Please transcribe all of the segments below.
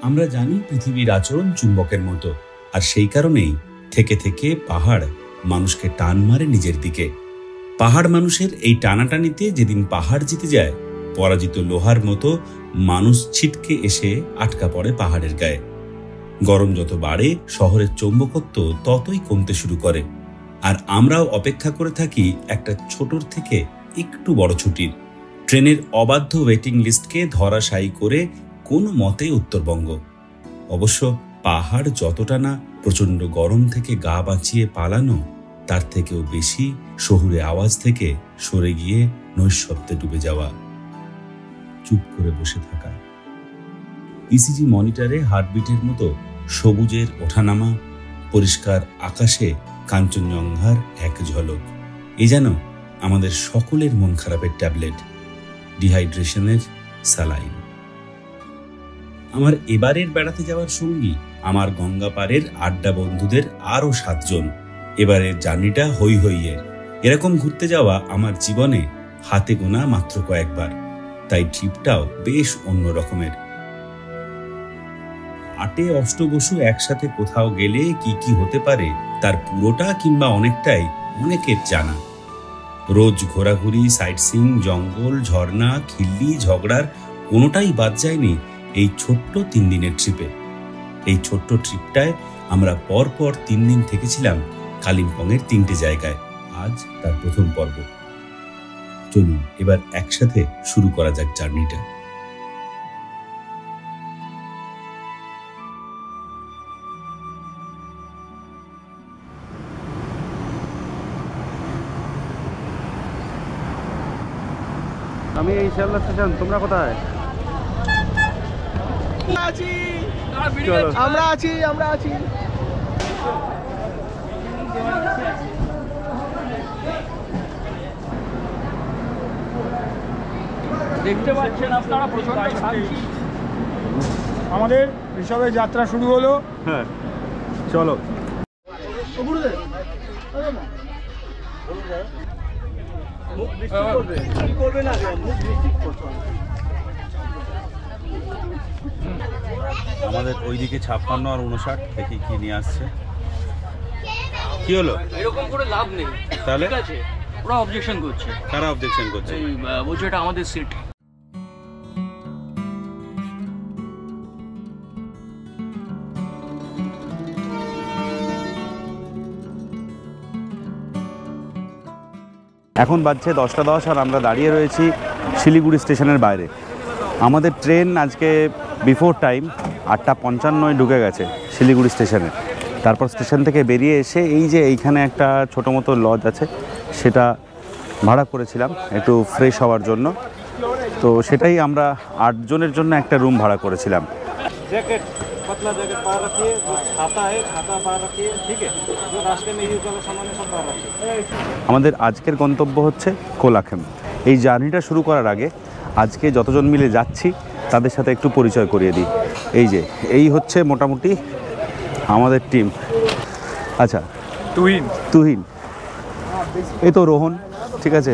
আমরা জানি পৃথিবীর আচরণ চুম্বকের মতো, আর সেই কারণেই থেকে থেকে পাহাড় মানুষকে টান মারে নিজের দিকে। পাহাড় মানুষের এই টানাটানিতে যেদিন পাহাড় জিতে যায়, পরাজিত লোহার মতো মানুষ ছিটকে এসে আটকা পড়ে পাহাড়ের গায়ে। গরম যত বাড়ে, শহরের চৌম্বকত্ব ততই কমতে শুরু করে, আর আমরাও অপেক্ষা করে থাকি একটা ছোটর থেকে একটু বড় ছুটির। ট্রেনের অবাধ্য ওয়েটিং লিস্টকে ধরাশায়ী করে কোনো মতে উত্তরবঙ্গ। অবশ্য পাহাড় যতটা না প্রচণ্ড গরম থেকে গা বাঁচিয়ে পালানো, তার থেকেও বেশি শহুরে আওয়াজ থেকে সরে গিয়ে নৈঃশব্দে ডুবে যাওয়া, চুপ করে বসে থাকা। ইসিজি মনিটরে হার্টবিটের মতো সবুজের ওঠানামা, পরিষ্কার আকাশে কাঞ্চনজঙ্ঘার এক ঝলক। এ যেন আমাদের সকলের মন খারাপের ট্যাবলেট, ডিহাইড্রেশনের স্যালাইন। আমার এবারের বেড়াতে যাওয়ার সঙ্গী আমার গঙ্গা পাড়ের আড্ডা বন্ধুদের আরও 7 জন। এবারের জার্নিটা হই হইয়ের। এরকম ঘুরতে যাওয়া আমার জীবনে হাতে গোনা মাত্র কয়েকবার, তাই ট্রিপটাও বেশ অন্য রকমের। 8 অষ্টবসু একসাথে কোথাও গেলে কি কি হতে পারে তার পুরোটা কিংবা অনেকটাই অনেকের জানা। রোজ ঘোরাঘুরি, সাইট সিইং, জঙ্গল, ঝর্ণা, খিল্লি, ঝগড়ার কোনোটাই বাদ যায়নি এই ছোট্ট 3 দিনের ট্রিপে। এই ছোট্ট ট্রিপটায় আমরা পরপর 3 দিন থেকেছিলাম কালিম্পংয়ের 3টে জায়গায়। আজ তার প্রথম পর্ব। চলুন এবার একসাথে শুরু করা যাক জার্নিটা। আমি এই শিয়ালদা স্টেশন, তোমরা কোথায়? আমরা আছি দেখতে পাচ্ছেন আপনারা প্রচন্ড শান্তি। আমাদের ঋষভের যাত্রা শুরু হলো। হ্যাঁ, চলো। আমাদের ওইদিকে 56 আর 59 দেখি কি নিয়ে আসছে। কি হলো? এরকম করে লাভ নেই। তাহলে ঠিক আছে, ওরা অবজেকশন করছে। কারা অবজেকশন করছে? বলছে এটা আমাদের সিট। এখন বাজছে 10টা 10 আর আমরা দাঁড়িয়ে রয়েছি শিলিগুড়ি স্টেশনের বাইরে। আমাদের ট্রেন আজকে বিফোর টাইম 8:55 ঢুকে গেছে শিলিগুড়ি স্টেশনে। তারপর স্টেশন থেকে বেরিয়ে এসে এই যে এইখানে একটা ছোটো মতো লজ আছে, সেটা ভাড়া করেছিলাম একটু ফ্রেশ হওয়ার জন্য। তো সেটাই আমরা 8 জনের জন্য একটা রুম ভাড়া করেছিলাম। जैकेट, पतला जैकेट पा रखिए, जो छाता है छाता पा रखिए, ठीक है, जो रास्ते में यूज वाला सामान है सब पा रखिए। আমাদের আজকের গন্তব্য হচ্ছে কোলাঘাট। এই জার্নিটা শুরু করার আগে আজকে যতজন মিলে যাচ্ছি তাদের সাথে একটু পরিচয় করিয়ে দিই। এই হচ্ছে মোটামুটি আমাদের টিম। আচ্ছা, তুহিন, এই তো রোহন, ঠিক আছে,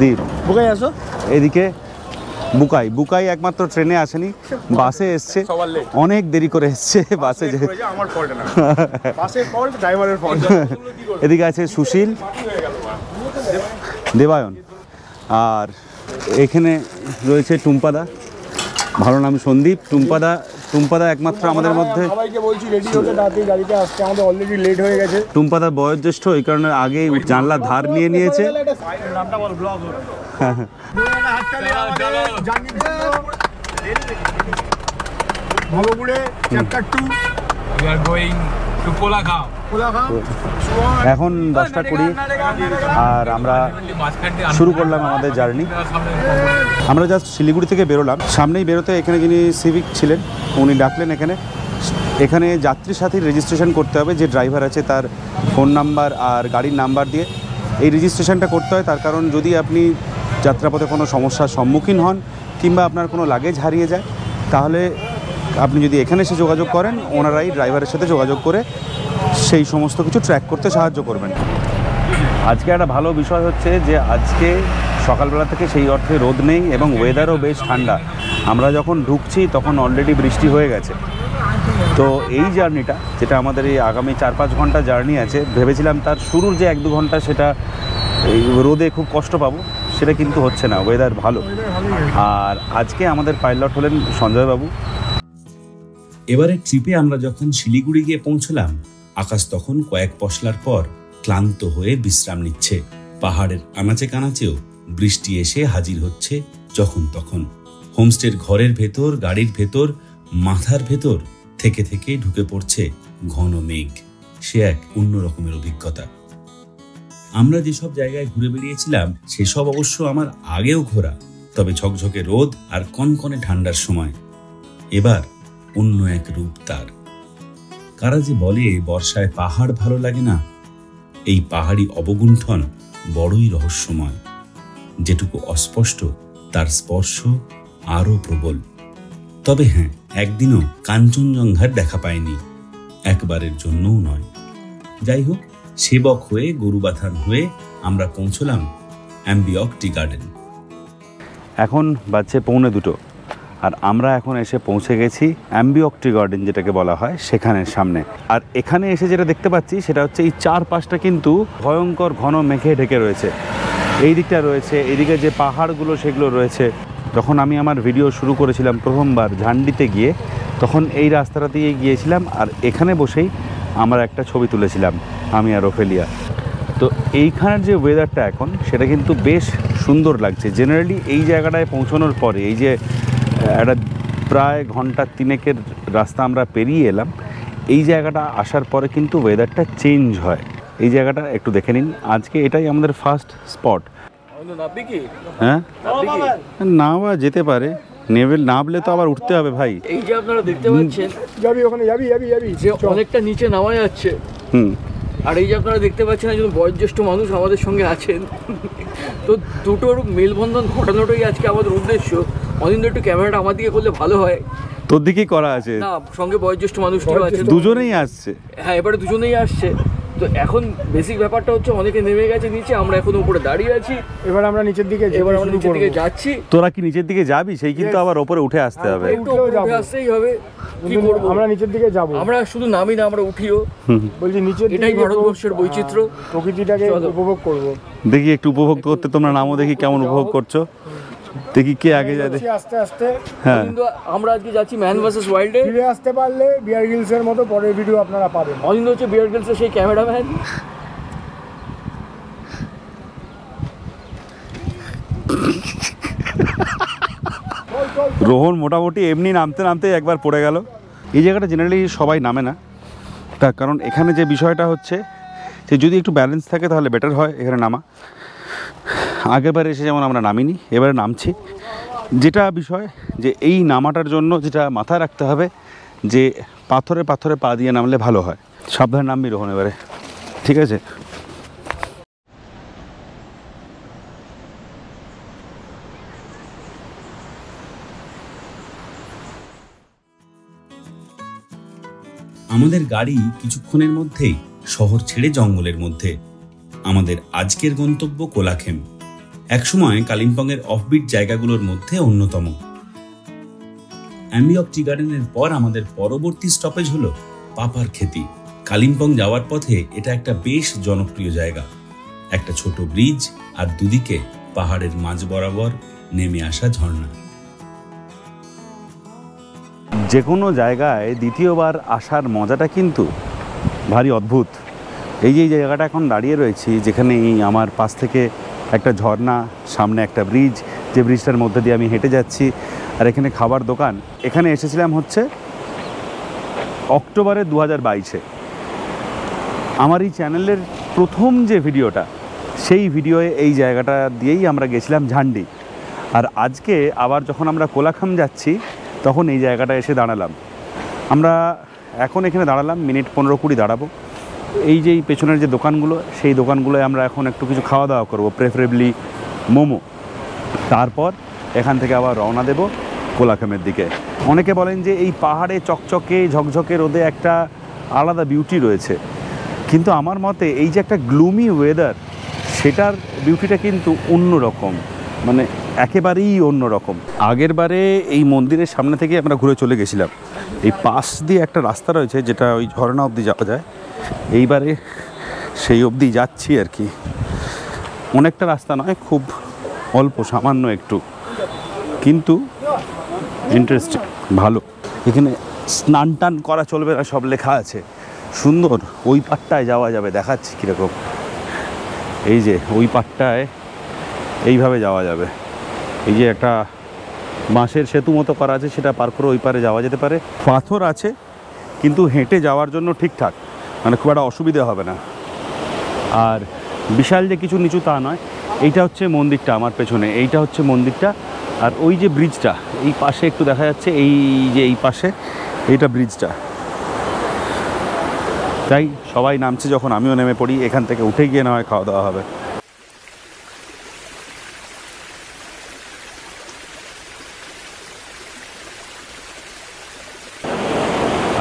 দীপ, বুকাই আসো। এদিকে বুকাই একমাত্র ট্রেনে আসেনি, বাসে এসছে, অনেক দেরি করে এসছে বাসে। আমার ফল্ট না, বাসের ফল্ট, ড্রাইভারের ফল্ট। এদিকে আছে সুশীল, দেবায়ন, আর এখানে রয়েছে টুম্পাদা, ভালো নাম সন্দীপ। টুম্পাদা একমাত্র আমাদের মধ্যে। সবাইকে বলছি রেডি হতে, তাড়াতাড়ি গাড়িতে আসতে, আমাদের অলরেডি লেট হয়ে গেছে। টুম্পাদার বয়োজ্যেষ্ঠ, এই কারণে আগে জানলা ধার নিয়ে নিয়েছে। নামটা বল, ব্লগ হলো। ভবগুড়ে chapter 2, We are going to Kolaghat. এখন 10টা 20 আর আমরা শুরু করলাম আমাদের জার্নি। আমরা জাস্ট শিলিগুড়ি থেকে বেরোলাম। সামনেই বেরোতে এখানে যিনি সিভিক ছিলেন উনি ডাকলেন। এখানে যাত্রী সাথীর রেজিস্ট্রেশন করতে হবে। যে ড্রাইভার আছে তার ফোন নাম্বার আর গাড়ির নাম্বার দিয়ে এই রেজিস্ট্রেশনটা করতে হয়। তার কারণ যদি আপনি যাত্রাপথে কোনো সমস্যার সম্মুখীন হন কিংবা আপনার কোনো লাগেজ হারিয়ে যায়, তাহলে আপনি যদি এখানে এসে যোগাযোগ করেন, ওনারাই ড্রাইভারের সাথে যোগাযোগ করে সেই সমস্ত কিছু ট্র্যাক করতে সাহায্য করবেন। আজকে একটা ভালো বিষয় হচ্ছে যে আজকে সকালবেলা থেকে সেই অর্থে রোদ নেই এবং ওয়েদারও বেশ ঠান্ডা। আমরা যখন ঢুকছি তখন অলরেডি বৃষ্টি হয়ে গেছে। তো এই জার্নিটা যেটা আমাদের এই আগামী 4-5 ঘন্টা জার্নি আছে, ভেবেছিলাম তার শুরুর যে 1-2 ঘন্টা সেটা এই রোদে খুব কষ্ট পাবো, সেটা কিন্তু হচ্ছে না, ওয়েদার ভালো। আর আজকে আমাদের পাইলট হলেন সঞ্জয়বাবু। এবারে ট্রিপে আমরা যখন শিলিগুড়ি গিয়ে পৌঁছলাম, আকাশ তখন কয়েক পশলার পর ক্লান্ত হয়ে বিশ্রাম নিচ্ছে। পাহাড়ের আনাচে কানাচেও বৃষ্টি এসে হাজির হচ্ছে যখন তখন। হোমস্টের ঘরের ভেতর, গাড়ির ভেতর, মাথার ভেতর থেকে থেকে ঢুকে পড়ছে ঘন মেঘ। সে এক অন্য রকমের অভিজ্ঞতা। আমরা যেসব জায়গায় ঘুরে বেরিয়েছিলাম সেসব অবশ্য আমার আগেও ঘোরা, তবে ঝকঝকে রোদ আর কনকনে ঠান্ডার সময়। এবার অন্য এক রূপ তার। কারা যে বলে বর্ষায় পাহাড় ভালো লাগে না, এই পাহাড়ি অবগুণ্ঠন বড়ই রহস্যময়। যেটুকু অস্পষ্ট তার স্পর্শ আরো প্রবল। তবে হ্যাঁ, একদিনও কাঞ্চনজঙ্ঘার দেখা পায়নি, একবারের জন্যও নয়। যাই হোক, সেবক হয়ে গরুবাথান হয়ে আমরা পৌঁছলাম অ্যাম্বিয়ক টি গার্ডেন। এখন বাজছে 1:45 আর আমরা এখন এসে পৌঁছে গেছি অ্যাম্বিয়ক টি গার্ডেন যেটাকে বলা হয়, সেখানের সামনে। আর এখানে এসে যেটা দেখতে পাচ্ছি সেটা হচ্ছে এই চারপাশটা কিন্তু ভয়ঙ্কর ঘন মেঘে ঢেকে রয়েছে। এই দিকটা রয়েছে, এদিকে যে পাহাড়গুলো সেগুলো রয়েছে। যখন আমি আমার ভিডিও শুরু করেছিলাম প্রথমবার ঝান্ডিতে গিয়ে, তখন এই রাস্তাটা দিয়ে গিয়েছিলাম আর এখানে বসেই আমরা একটা ছবি তুলেছিলাম, আমি আর ওফেলিয়া। তো এইখানের যে ওয়েদারটা এখন, সেটা কিন্তু বেশ সুন্দর লাগছে। জেনারেলি এই জায়গাটায় পৌঁছানোর পরে, এই যে একটা প্রায় ঘন্টা 3-এর রাস্তা আমরা পেরিয়ে এলাম, এই জায়গাটা আসার পরে কিন্তু ওয়েদারটা চেঞ্জ হয়। এই জায়গাটা একটু দেখে নিন। আজকে এটাই আমাদের ফার্স্ট স্পট। হ্যাঁ, নামা যেতে পারে, নামলে তো আবার উঠতে হবে ভাই। এই যে আপনারা দেখতে পাচ্ছেন, যে অনেকটা নিচে নামা যাচ্ছে। আর এই যে আপনারা দেখতে পাচ্ছেন একজন বয়োজ্যেষ্ঠ মানুষ আমাদের সঙ্গে আছেন। তো দুটোর মেলবন্ধন ঘটানোটাই আজকে আমাদের উদ্দেশ্য। অনিন্দ, একটু ক্যামেরাটা আমার দিকে করলে ভালো হয়। তোর দিকেই করা আছে না, সঙ্গে বয়োজ্যেষ্ঠ মানুষটিও আছে, দুজনেই আসছে। হ্যাঁ, এবারে দুজনেই আসছে। তো এখন বেসিক ব্যাপারটা হচ্ছে অনেকে নেমে গেছে নিচে, আমরা এখন উপরে দাঁড়িয়ে আছি। এবার আমরা নিচের দিকে যাচ্ছি। তোরা কি নিচের দিকে যাবি? সেই কিন্তু আবার উপরে উঠে আসতে হবে। উঠে আসতেই হবে। কি করব, আমরা নিচের দিকে যাব। আমরা শুধু নামি না, আমরা উঠিও। বলছি নিচের এটাই ভারতবর্ষের বৈচিত্র্য, প্রকৃতিটাকে উপভোগ করব। দেখি একটু উপভোগ করতে তোমরা নামো, দেখি কেমন উপভোগ করছো। দেখি কে আগে যায় আস্তে আস্তে। হ্যাঁ, আমরা আজকে যাচ্ছি ম্যান ভার্সেস ওয়াইল্ডে। ফিরে আসতে পারলে বিয়ার গ্রিলসের মতো পরের ভিডিও আপনারা পাবেন। অনিন্দ হচ্ছে বিয়ার গ্রিলসের সেই ক্যামেরাম্যান। রোহন মোটামুটি এমনি নামতে নামতে একবার পড়ে গেল। এই জায়গাটা জেনারেলি সবাই নামে না, তার কারণ এখানে যে বিষয়টা হচ্ছে যে যদি একটু ব্যালেন্স থাকে তাহলে বেটার হয় এখানে নামা। আগেরবার এসে যেমন আমরা নামিনি, এবারে নামছি। যেটা বিষয় যে এই নামাটার জন্য যেটা মাথায় রাখতে হবে যে পাথরে পাথরে পা দিয়ে নামলে ভালো হয়। সাবধানে নামবি রোহন এবারে, ঠিক আছে? আমাদের গাড়ি কিছুক্ষণের মধ্যেই শহর ছেড়ে জঙ্গলের মধ্যে। আমাদের আজকের গন্তব্য কোলাখেম, একসময় কালিম্পংয়ের অফবিট জায়গাগুলোর মধ্যে অন্যতম। অ্যাম্বিয়ক টি গার্ডেনের পর আমাদের পরবর্তী স্টপেজ হলো পাপারখেতি। কালিম্পং যাওয়ার পথে এটা একটা বেশ জনপ্রিয় জায়গা। একটা ছোট ব্রিজ আর দুদিকে পাহাড়ের মাঝ বরাবর নেমে আসা ঝর্ণা। যে কোনো জায়গায় দ্বিতীয়বার আসার মজাটা কিন্তু ভারী অদ্ভুত। এই যে জায়গাটা এখন দাঁড়িয়ে রয়েছি, যেখানে আমার পাশ থেকে একটা ঝর্ণা, সামনে একটা ব্রিজ, যে ব্রিজটার মধ্যে দিয়ে আমি হেঁটে যাচ্ছি, আর এখানে খাবার দোকান। এখানে এসেছিলাম হচ্ছে অক্টোবরে 2022-এ। আমার এই চ্যানেলের প্রথম যে ভিডিওটা, সেই ভিডিওয়ে এই জায়গাটা দিয়েই আমরা গেছিলাম ঝান্ডি। আর আজকে আবার যখন আমরা কোলাখাম যাচ্ছি তখন এই জায়গাটা এসে দাঁড়ালাম। আমরা এখন এখানে দাঁড়ালাম, মিনিট 15-20 দাঁড়াবো। এই যে পেছনের যে দোকানগুলো, সেই দোকানগুলোয় আমরা এখন একটু কিছু খাওয়া দাওয়া করবো, প্রেফারেবলি মোমো। তারপর এখান থেকে আবার রওনা দেব কোলাখামের দিকে। অনেকে বলেন যে এই পাহাড়ে চকচকে ঝকঝকে রোদে একটা আলাদা বিউটি রয়েছে, কিন্তু আমার মতে এই যে একটা গ্লুমি ওয়েদার, সেটার বিউটিটা কিন্তু অন্য রকম। মানে একেবারেই অন্যরকম। আগের বারে এই মন্দিরের সামনে থেকে আমরা ঘুরে চলে গেছিলাম, এই পাশ দিয়ে একটা রাস্তা রয়েছে যেটা ওই ঝর্ণা অবধি যাওয়া যায়, এইবারে সেই অবধি যাচ্ছি আর কি। অনেকটা রাস্তা নয়, খুব অল্প, সামান্য একটু, কিন্তু ইন্টারেস্টিং, ভালো। এখানে স্নান টান করা চলবে না সব লেখা আছে, সুন্দর। ওই পাটটায় যাওয়া যাবে, দেখাচ্ছি কীরকম। এই যে ওই পাটটায় এইভাবে যাওয়া যাবে, এই যে একটা বাঁশের সেতু মতো করা আছে, সেটা পার করে ওই পারে যাওয়া যেতে পারে। পাথর আছে কিন্তু হেঁটে যাওয়ার জন্য ঠিকঠাক, মানে খুব একটা অসুবিধা হবে না। আর বিশাল যে কিছু নিচু তা নয়। এইটা হচ্ছে মন্দিরটা, আমার পেছনে এইটা হচ্ছে মন্দিরটা। আর ওই যে ব্রিজটা এই পাশে একটু দেখা যাচ্ছে, এই যে এই পাশে এইটা ব্রিজটা। তাই সবাই নামছে যখন আমিও নেমে পড়ি, এখান থেকে উঠে গিয়ে না হয় খাওয়া দাওয়া হবে।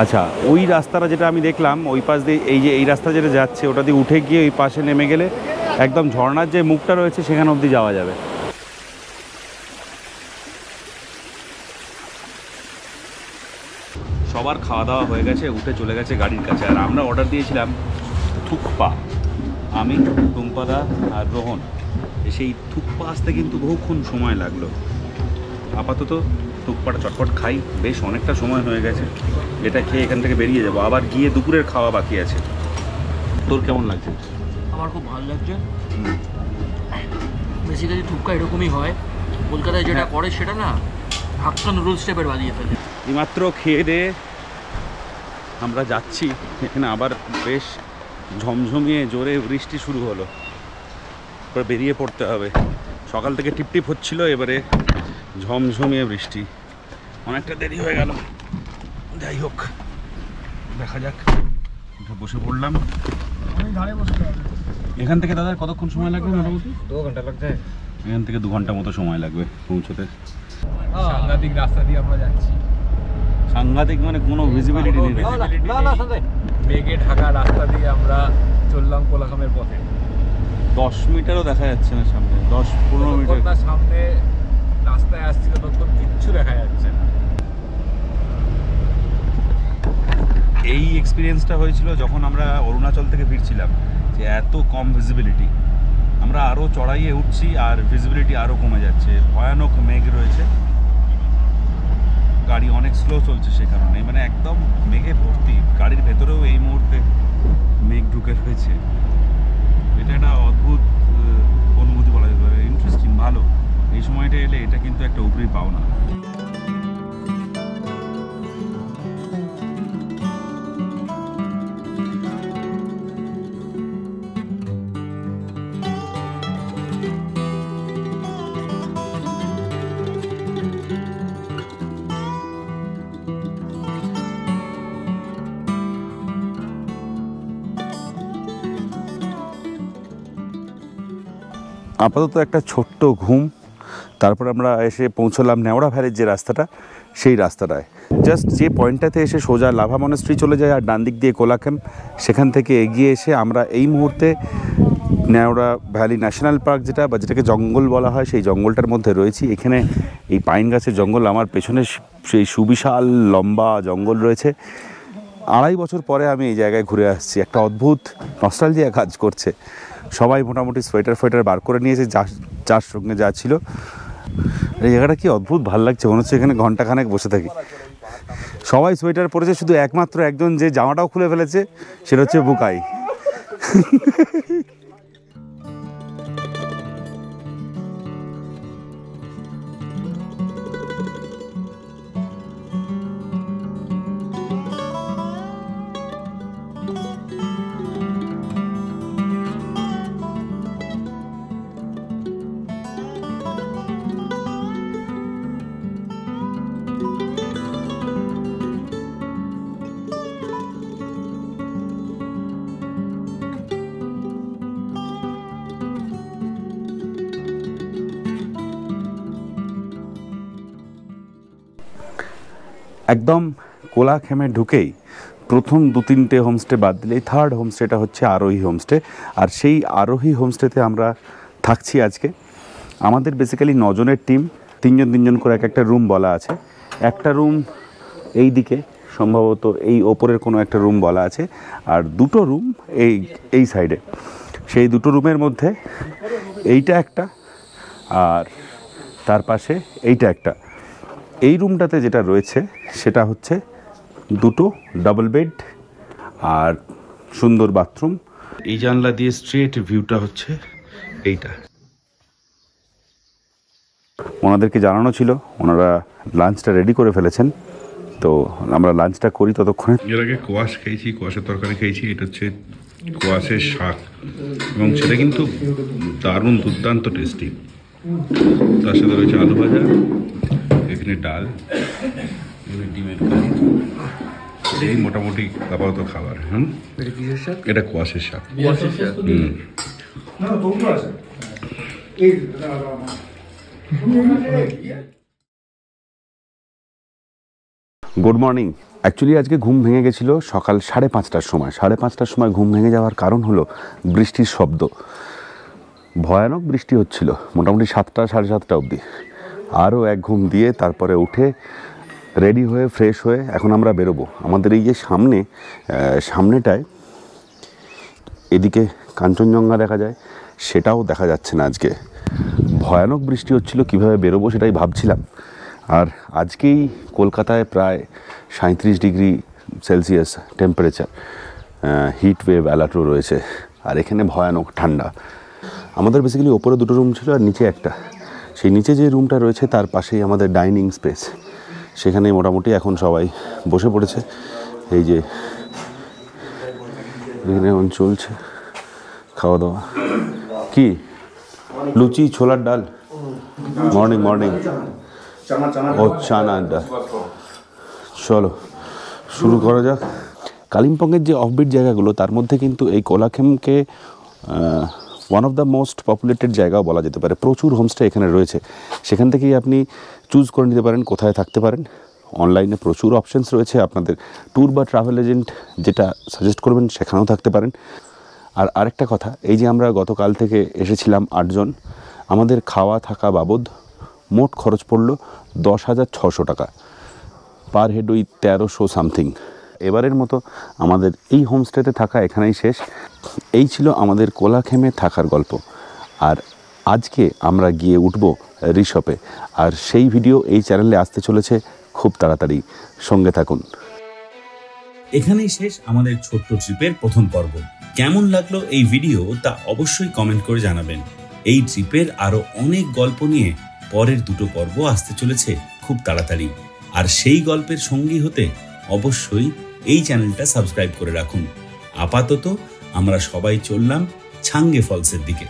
আচ্ছা, ওই রাস্তাটা যেটা আমি দেখলাম ওই পাশ দিয়ে, এই যে এই রাস্তা যেটা যাচ্ছে ওটা দিয়ে উঠে গিয়ে ওই পাশে নেমে গেলে একদম ঝর্ণার যে মুখটা রয়েছে সেখানে অবধি যাওয়া যাবে। সবার খাওয়া দাওয়া হয়ে গেছে, উঠে চলে গেছে গাড়ির কাছে। আর আমরা অর্ডার দিয়েছিলাম থুকপা, আমি, টুম্পাদা আর রোহন। সেই থুকপা আসতে কিন্তু বহুক্ষণ সময় লাগলো। আপাতত টুকপাটা চটপট খাই, বেশ অনেকটা সময় হয়ে গেছে। এটা খেয়ে এখান থেকে বেরিয়ে যাবো, আবার গিয়ে দুপুরের খাওয়া বাকি আছে। তোর কেমন লাগছে? আমার খুব ভালো লাগছে। বেসিক্যালি থুপকা এরকমই হয়, কলকাতায় যেটা করে সেটা না হাক্কা নুডলস টাইপের বানিয়ে ফেলে। এইমাত্র খেয়ে দিয়ে আমরা যাচ্ছি, এখানে আবার বেশ ঝমঝমিয়ে জোরে বৃষ্টি শুরু হলো, এবার বেরিয়ে পড়তে হবে। সকাল থেকে টিপটিপ হচ্ছিল, এবারে ঝমঝমিয়ে বৃষ্টি। অনেকটা দেরি হয়ে গেল, যাই হোক দেখা যাক। বসে পড়লাম, এখান থেকে দাদা কতক্ষণ সময় লাগবে? মোটামুটি 2 ঘন্টা লাগছে। এখান থেকে 2 ঘন্টা মতো সময় লাগবে পৌঁছতে। সাংঘাতিক রাস্তা দিয়ে আমরা যাচ্ছি। সাংঘাতিক মানে কোনো ভিজিবিলিটি নেই, মেঘে ঢাকা রাস্তা দিয়ে আমরা চললাম কোলাখামের পথে। 10 মিটারও দেখা যাচ্ছে না সামনে, 10-15 মিটার। সামনে রাস্তায় আসছিল তখন কিচ্ছু দেখা যাচ্ছে না। এই এক্সপিরিয়েন্সটা হয়েছিল যখন আমরা অরুণাচল থেকে ফিরছিলাম, যে এত কম ভিজিবিলিটি। আমরা আরও চড়াইয়ে উঠছি আর ভিজিবিলিটি আরও কমে যাচ্ছে, ভয়ানক মেঘ রয়েছে, গাড়ি অনেক স্লো চলছে সে কারণে, মানে একদম মেঘে ভর্তি। গাড়ির ভেতরেও এই মুহূর্তে মেঘ ঢুকে রয়েছে। এটা একটা অদ্ভুত অনুভূতি বলা যেতে পারে, ইন্টারেস্টিং, ভালো। এই সময়টা এলে এটা কিন্তু একটা উপরি পাওনা। আপাতত একটা ছোট্ট ঘুম, তারপর আমরা এসে পৌঁছলাম নেওড়া ভ্যালির যে রাস্তাটা, সেই রাস্তাটায়। জাস্ট যে পয়েন্টটাতে এসে সোজা লাভা মনেস্ট্রি চলে যায় আর ডান দিক দিয়ে কোলাখাম, সেখান থেকে এগিয়ে এসে আমরা এই মুহূর্তে নেওড়া ভ্যালি ন্যাশনাল পার্ক যেটা, বা যেটাকে জঙ্গল বলা হয়, সেই জঙ্গলটার মধ্যে রয়েছি। এখানে এই পাইন গাছের জঙ্গল, আমার পেছনে সেই সুবিশাল লম্বা জঙ্গল রয়েছে। 2.5 বছর পরে আমি এই জায়গায় ঘুরে আসছি, একটা অদ্ভুত নস্টালজিয়া কাজ করছে। সবাই মোটামুটি সোয়েটার বার করে নিয়েছে, যার সঙ্গে যা ছিল। এই জায়গাটা কি অদ্ভুত ভালো লাগছে, মনে হচ্ছে এখানে ঘন্টাখানেক বসে থাকি। সবাই সোয়েটার পরেছে, শুধু একমাত্র একজন যে জামাটাও খুলে ফেলেছে, সেটা হচ্ছে বুকাই। একদম কোলাখামে ঢুকেই প্রথম 2-3টে হোমস্টে বাদ দিলে থার্ড হোমস্টেটা হচ্ছে আরোহী হোমস্টে। আর সেই আরোহী হোমস্টেতে আমরা থাকছি আজকে। আমাদের বেসিক্যালি 9 জনের টিম, 3 জন করে একটা রুম বলা আছে। একটা রুম এই দিকে, সম্ভবত এই ওপরের কোনো একটা রুম বলা আছে, আর 2টো রুম এই সাইডে। সেই 2টো রুমের মধ্যে এইটা একটা আর তার পাশে এইটা একটা। এই রুমটাতে যেটা রয়েছে সেটা হচ্ছে 2টো ডাবল বেড আর সুন্দর বাথরুম। এই জানলা দিয়ে স্ট্রেট ভিউটা হচ্ছে এইটা। ওনাদেরকে জানানো ছিল, ওনারা লাঞ্চটা রেডি করে ফেলেছেন, তো আমরা লাঞ্চটা করি ততক্ষণে। এর আগে কোয়াশ খেয়েছি, কোয়াশের তরকারি খেয়েছি। এটা হচ্ছে কোয়াশের শাক এবং সেটা কিন্তু দারুণ দুর্দান্ত টেস্টি। তার সাথে রয়েছে আলু ভাজা, এখানে ডাল, এখানে ডিমের কারি। এই মোটামুটি আপাতত খাবার। এটা কোয়াশের শাক। Good morning. অ্যাকচুয়ালি আজকে ঘুম ভেঙে গেছিলো সকাল 5:30টার সময়। 5:30টার সময় ঘুম ভেঙে যাওয়ার কারণ হলো বৃষ্টির শব্দ। ভয়ানক বৃষ্টি হচ্ছিল মোটামুটি 7টা 7:30 অবধি। আরও এক ঘুম দিয়ে তারপরে উঠে রেডি হয়ে ফ্রেশ হয়ে এখন আমরা বেরোবো। আমাদের এই যে সামনেটায় এদিকে কাঞ্চনজঙ্ঘা দেখা যায়, সেটাও দেখা যাচ্ছে না আজকে। ভয়ানক বৃষ্টি হচ্ছিল, কীভাবে বেরোবো সেটাই ভাবছিলাম। আর আজকেই কলকাতায় প্রায় 37 degree Celsius temperature, heat wave অ্যালার্টও রয়েছে, আর এখানে ভয়ানক ঠান্ডা। আমাদের বেসিক্যালি ওপরে 2টো রুম ছিল আর নিচে একটা। সেই নিচে যে রুমটা রয়েছে তার পাশেই আমাদের ডাইনিং স্পেস। সেখানে মোটামুটি এখন সবাই বসে পড়েছে। এই যে এখানে এখন চলছে খাওয়া দাওয়া। কি লুচি, ছোলার ডাল? মর্নিং ও চানা ডাল। চলো শুরু করা যাক। কালিম্পংয়ের যে অফবিট জায়গাগুলো তার মধ্যে কিন্তু এই কোলাঘামকে one of the most populated জায়গাও বলা যেতে পারে। প্রচুর হোমস্টে এখানে রয়েছে, সেখান থেকেই আপনি চুজ করে নিতে পারেন কোথায় থাকতে পারেন। অনলাইনে প্রচুর অপশানস রয়েছে, আপনাদের ট্যুর বা ট্রাভেল এজেন্ট যেটা সাজেস্ট করবেন সেখানেও থাকতে পারেন। আর আরেকটা কথা, এই যে আমরা গতকাল থেকে এসেছিলাম 8 জন, আমাদের খাওয়া থাকা বাবদ মোট খরচ পড়ল 10,600 টাকা, পার হেড ওই 1300 সামথিং। এবারের মতো আমাদের এই হোমস্টেতে থাকা এখানেই শেষ। এই ছিল আমাদের কোলাঘামে থাকার গল্প। আর আজকে আমরা গিয়ে উঠব রিসপে, আর সেই ভিডিও এই চ্যানেলে আসতে চলেছে খুব তাড়াতাড়ি। সঙ্গে থাকুন। এখানেই শেষ আমাদের ছোট্ট ট্রিপের প্রথম পর্ব। কেমন লাগলো এই ভিডিও তা অবশ্যই কমেন্ট করে জানাবেন। এই ট্রিপের আরো অনেক গল্প নিয়ে পরের 2টো পর্ব আসতে চলেছে খুব তাড়াতাড়ি। আর সেই গল্পের সঙ্গী হতে অবশ্যই এই চ্যানেলটা সাবস্ক্রাইব করে রাখুন। আপাতত আমরা সবাই চললাম ছাঙ্গে ফলসের দিকে।